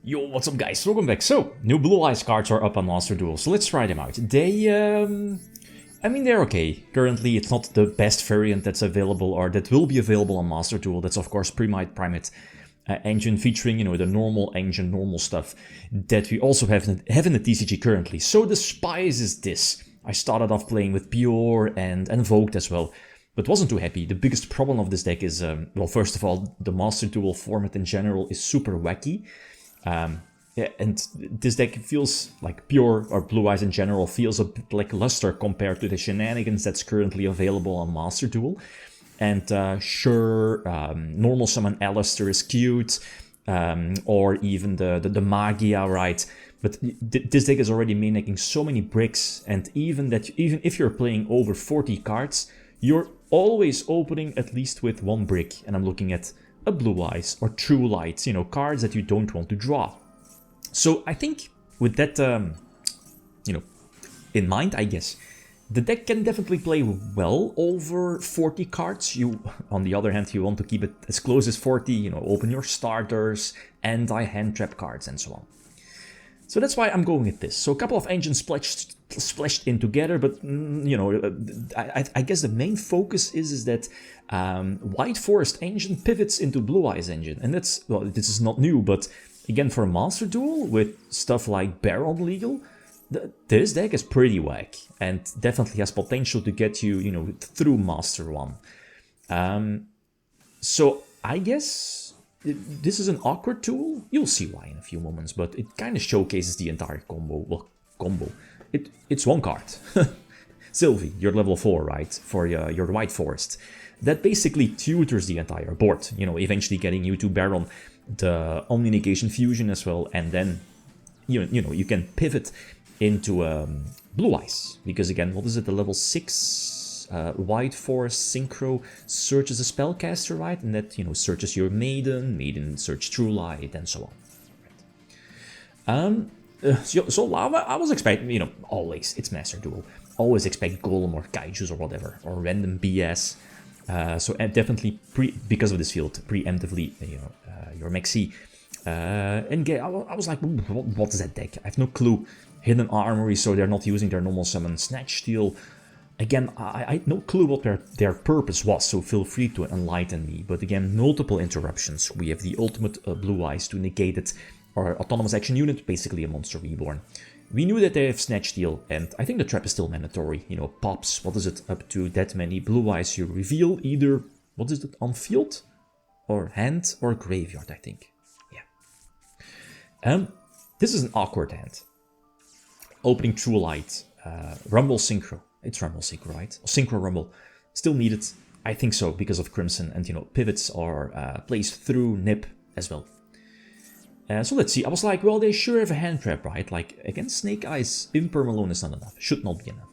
Yo, what's up guys, welcome back. So, new Blue Eyes cards are up on Master Duel, so let's try them out. I mean they're okay. Currently it's not the best variant that's available or that will be available on Master Duel. That's of course Primate engine featuring, you know, the normal engine, normal stuff that we also have in the TCG currently. So the spice is this. I started off playing with Pure and Invoked as well, but wasn't too happy. The biggest problem of this deck is, well, first of all, the Master Duel format in general is super wacky. Yeah, and this deck feels like Pure, or Blue Eyes in general, feels a bit lackluster compared to the shenanigans that's currently available on Master Duel. And sure, normal summon Alistair is cute, or even the Magia, right? But this deck is already making so many bricks, and even if you're playing over 40 cards, you're always opening at least with one brick. And I'm looking at a Blue Eyes or True Light, you know, cards that you don't want to draw. So I think with that, you know, in mind, I guess, the deck can definitely play well over 40 cards. On the other hand, you want to keep it as close as 40, you know, open your starters, anti-hand trap cards, and so on. So that's why I'm going with this. So a couple of engines splashed in together, but, you know, I guess the main focus is that White Forest engine pivots into Blue Eyes engine. And that's, well, this is not new, but again, for a Master Duel with stuff like Baron legal, this deck is pretty whack and definitely has potential to get you, you know, through Master 1. So I guess this is an awkward tool. You'll see why in a few moments, but it kind of showcases the entire combo. Well, it's one card. Sylvie, you're level 4, right? For your White Forest. That basically tutors the entire board, you know, eventually getting you to Baron, the Omni Negation Fusion as well, and then, you know, you can pivot into Blue Eyes. Because again, what is it, the level 6 White Forest Synchro searches a spellcaster, right? And that, you know, searches your Maiden search True Light, and so on. So I was expecting, you know, always, it's Master Duel, always expect Golem or Kaijus or whatever, or random BS. So definitely, because of this field, preemptively, you know, your Mexi. And I was like, what is that deck? I have no clue. Hidden Armory, so they're not using their normal summon Snatch Steal. Again, I had no clue what their purpose was, so feel free to enlighten me. But again, multiple interruptions. We have the ultimate Blue Eyes to negate it, or autonomous action unit, basically a monster reborn. We knew that they have Snatch Steal, and I think the trap is still mandatory. You know, pops, what is it, up to that many Blue Eyes you reveal, either, what is it, on field, or hand, or graveyard, I think. Yeah. This is an awkward hand. Opening True Light, Rumble Synchro. It's Rumble Synchro, right? Synchro Rumble. Still needed, I think so, because of Crimson, and, you know, pivots are placed through Nip as well. So let's see, I was like, well, they sure have a hand trap, right? Like, against Snake Eyes, Imperm alone is not enough. Should not be enough.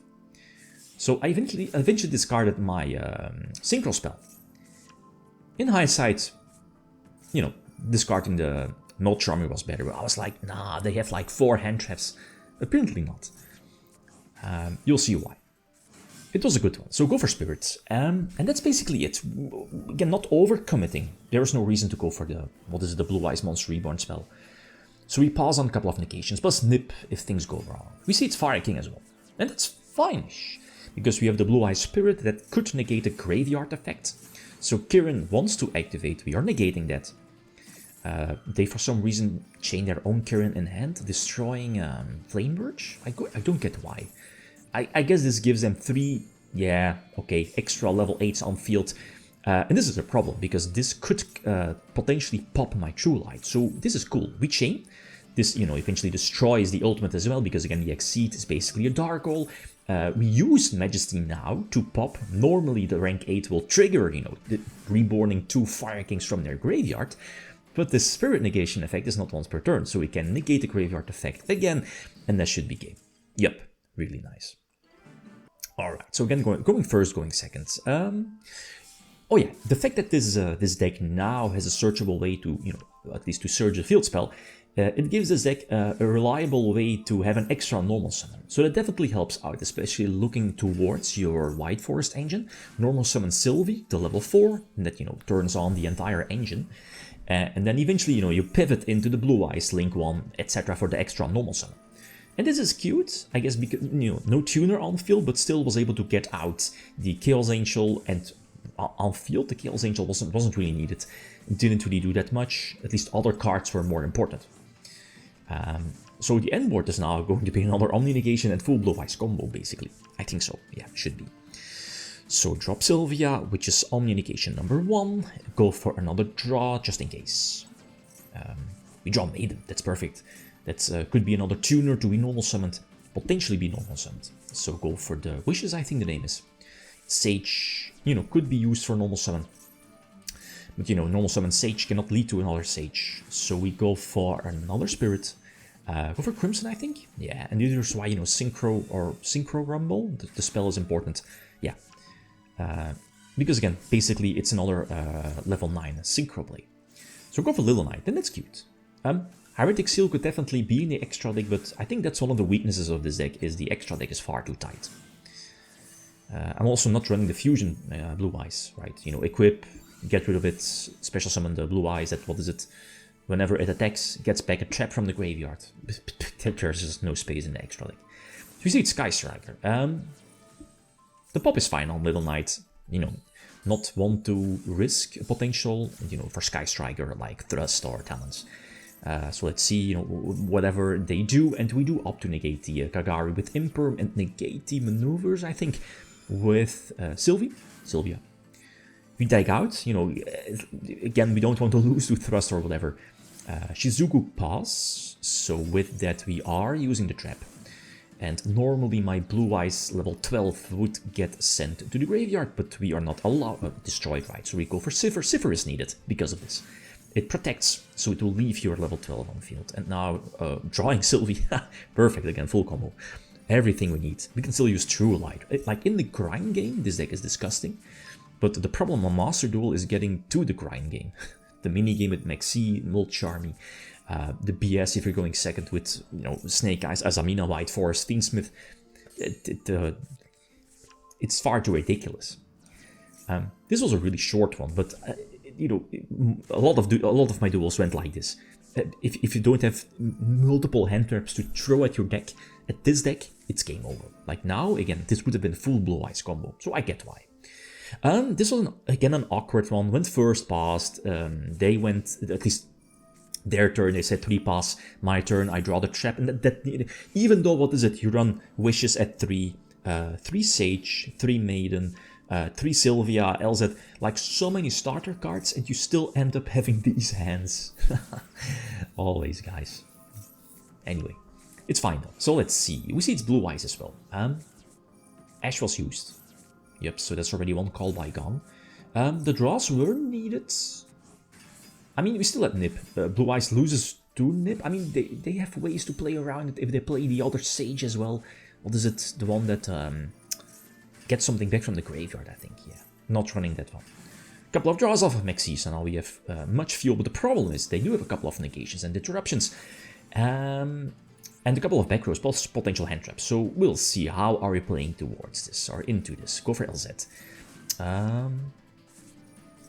So I eventually discarded my Synchro spell. In hindsight, you know, discarding the Meld Charmer was better. But I was like, nah, they have like 4 hand traps. Apparently not. You'll see why. It was a good one, so go for Spirits. And that's basically it. Again, not overcommitting. There is no reason to go for the Blue Eyes Monster Reborn spell. So we pause on a couple of negations, plus Nip if things go wrong. We see it's Fire King as well. And that's fine-ish, because we have the Blue Eyes Spirit that could negate a graveyard effect. So Kirin wants to activate, we are negating that. They for some reason chain their own Kirin in hand, destroying Flameburge? I don't get why. I guess this gives them 3, yeah, okay, extra level 8s on field. And this is a problem, because this could potentially pop my True Light. So this is cool. We chain. This, you know, eventually destroys the ultimate as well, because again, the Exceed is basically a Dark Hole. We use Majesty now to pop. Normally the rank 8 will trigger, you know, reborning 2 Fire Kings from their graveyard. But the Spirit Negation effect is not once per turn, so we can negate the graveyard effect again, and that should be game. Yep, really nice. Alright, so again, going first, going second. Oh yeah, the fact that this deck now has a searchable way to, you know, at least to search a field spell, it gives this deck a reliable way to have an extra normal summon. So that definitely helps out, especially looking towards your White Forest engine. Normal summon Sylvie, the level 4, and that, you know, turns on the entire engine. And then eventually, you know, you pivot into the Blue Eyes, Link 1, etc. for the extra normal summon. And this is cute, I guess, because, you know, no tuner on field, but still was able to get out the Chaos Angel, and on field the Chaos Angel wasn't really needed. It didn't really do that much, at least other cards were more important. So the end board is now going to be another Omni Negation and full Blue Eyes combo, basically. I think so, yeah, should be. So drop Sylvia, which is Omni Negation number 1, go for another draw, just in case. We draw Maiden, that's perfect. That could be another tuner to be normal summoned, potentially be normal summoned. So go for the Wishes, I think the name is. Sage, you know, could be used for normal summon. But, you know, normal summon Sage cannot lead to another Sage. So we go for another Spirit. Go for Crimson, I think. Yeah, and here's why, you know, Synchro Rumble, the spell is important. Yeah. Because, again, basically it's another level 9 Synchro Blade. So go for Little Knight, then that's cute. Heretic Seal could definitely be in the extra deck, but I think that's one of the weaknesses of this deck, is the extra deck is far too tight. I'm also not running the Fusion Blue Eyes, right? You know, equip, get rid of it, special summon the Blue Eyes, that, what is it? Whenever it attacks, gets back a trap from the graveyard. There's just no space in the extra deck. So you see it's Sky Striker. The pop is fine on Little Knight, you know, not want to risk a potential, you know, for Sky Striker like Thrust or Talons. So let's see, you know, whatever they do, and we do opt to negate the Kagari with Imperm and negate the maneuvers, I think, with Sylvia. We dig out, you know, again, we don't want to lose to Thrust or whatever. Shizuku pass, so with that we are using the trap. And normally my Blue Eyes level 12 would get sent to the graveyard, but we are not allowed destroyed, right? So we go for Siffer. Siffer is needed because of this. It protects, so it will leave your level 12 on the field. And now, drawing Sylvia, perfect, again, full combo. Everything we need. We can still use True Light. Like, in the grind game, this deck is disgusting. But the problem on Master Duel is getting to the grind game. The mini game with Maxi, Mulch Army, the BS if you're going second with, you know, Snake Eyes, Azamina, White Forest, Fiendsmith. It's far too ridiculous. This was a really short one, but you know, a lot of my duels went like this. If you don't have multiple hand traps to throw at your deck, at this deck, it's game over. Like now, again, this would have been a full Blue Eyes combo, so I get why. This was, again, an awkward one. Went first, passed. They went, at least their turn, they said 3 pass. My turn, I draw the trap. And that even though, what is it, you run Wishes at 3, 3 Sage, 3 Maiden, 3 Sylvia, LZ, like so many starter cards, and you still end up having these hands. Always, guys. Anyway, it's fine though. So let's see. We see it's Blue Eyes as well. Ash was used. Yep, so that's already one call by gone. The draws were needed. I mean, we still had Nip. Blue Eyes loses to Nip. I mean, they have ways to play around it if they play the other Sage as well. What is it? The one that gets something back from the graveyard, I think. Yeah, not running that one. A couple of draws off of Maxi, so now we have much fuel. But the problem is they do have a couple of negations and interruptions. And a couple of back rows, plus potential hand traps. So we'll see how are we playing towards this or into this. Go for LZ.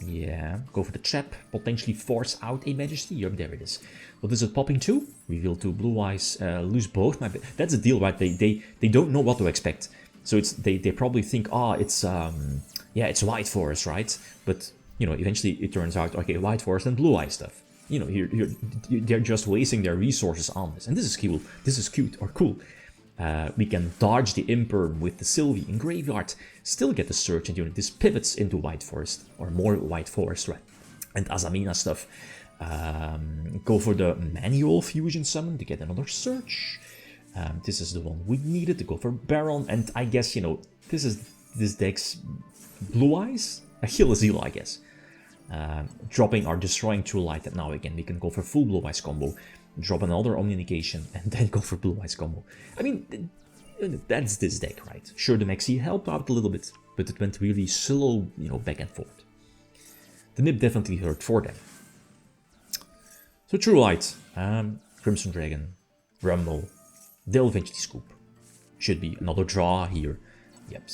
Yeah, go for the trap. Potentially force out a Majesty. Yep, there it is. What is it popping to? Reveal 2 Blue Eyes. Lose both. That's the deal, right? They don't know what to expect. So it's they probably think, it's yeah, it's White Forest, right? But you know, eventually it turns out, okay, White Forest and Blue Eye stuff. You know, they're just wasting their resources on this, and this is cool. This is cute or cool. We can dodge the Imperm with the Sylvie in graveyard, still get the search, and you know, this pivots into White Forest or more White Forest, right? And Azamina stuff. Go for the manual fusion summon to get another search. This is the one we needed to go for Baron, and I guess, you know, this is this deck's Blue Eyes, Achilles heel, I guess. Dropping or destroying True Light, and now again we can go for full Blue Eyes combo, drop another Omni Negation, and then go for Blue Eyes combo. I mean, that's this deck, right? Sure, the Maxi helped out a little bit, but it went really slow, you know, back and forth. The Nip definitely hurt for them. So True Light, Crimson Dragon, Rumble, they'll eventually scoop. Should be another draw here. Yep.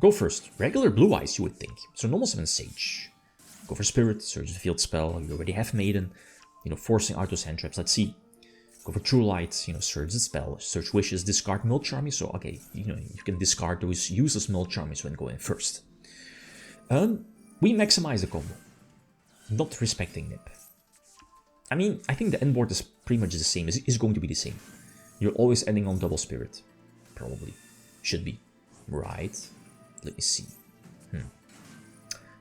Go first. Regular Blue Eyes, you would think. So normal summon Sage. Go for Spirit, search the field spell, you already have Maiden, you know, forcing out those hand traps. Let's see. Go for True Light, you know, search the spell, search Wishes, discard Milk Charmies. So, okay, you know, you can discard those useless Milk Charmies when going first. We maximize the combo, not respecting Nip. I mean, I think the end board is pretty much the same, is going to be the same. You're always ending on double Spirit, probably. Should be. Right. Let me see.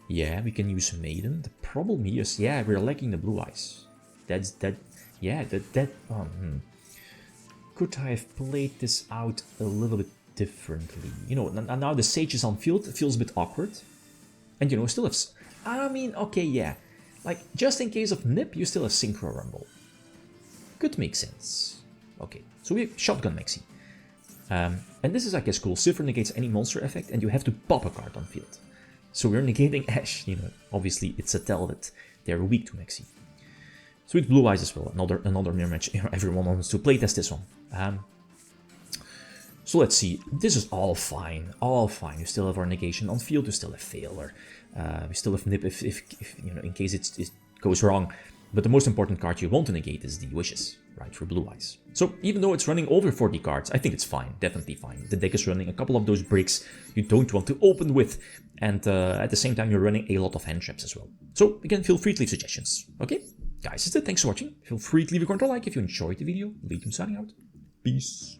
Yeah, we can use Maiden. The problem here is, yeah, we're lacking the Blue Eyes. Could I have played this out a little bit differently? You know, now the Sage is on field, it feels a bit awkward. And you know, still have... I mean, okay, yeah. Like, just in case of Nip, you still have Synchro Rumble. Could make sense. Okay, so we have Shotgun Maxi. And this is, I guess, cool. Silver negates any monster effect, and you have to pop a card on field. So we're negating Ash, you know. Obviously, it's a tell that they're weak to Maxi. So with Blue Eyes as well, another mirror match. Everyone wants to playtest this one. So let's see. This is all fine, all fine. You still have our negation on field. You still have Failure. We still have Nip if you know, in case it goes wrong. But the most important card you want to negate is the Wishes, right, for Blue Eyes. So even though it's running over 40 cards, I think it's fine, definitely fine. The deck is running a couple of those bricks you don't want to open with, and at the same time you're running a lot of hand traps as well. So again, feel free to leave suggestions, okay? Guys, that's it, thanks for watching. Feel free to leave a comment or like if you enjoyed the video. Leave them signing out. Peace.